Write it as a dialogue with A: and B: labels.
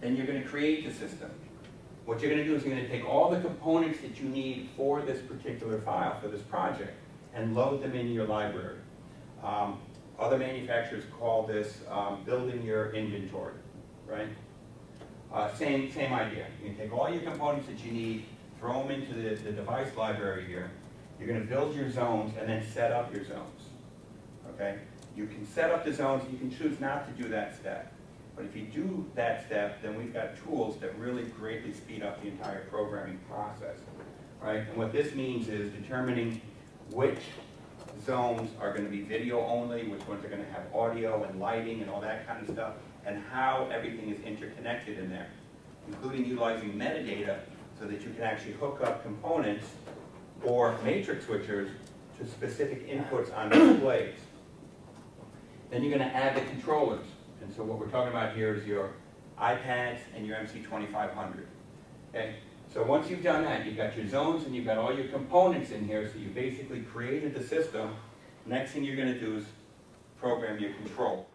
A: then you're going to create the system. What you're going to do is you're going to take all the components that you need for this particular file, for this project, and load them in your library. Other manufacturers call this building your inventory, right? Same idea. You can take all your components that you need, throw them into the device library here. You're going to build your zones and then set up your zones, okay? You can set up the zones, you can choose not to do that step. But if you do that step, then we've got tools that really greatly speed up the entire programming process, right? And what this means is determining which zones are going to be video only, which ones are going to have audio and lighting and all that kind of stuff, and how everything is interconnected in there, including utilizing metadata so that you can actually hook up components or matrix switchers to specific inputs on displays. Then you're going to add the controllers. And so what we're talking about here is your iPads and your MC2500. Okay? So once you've done that, you've got your zones and you've got all your components in here, so you basically created the system. Next thing you're going to do is program your control.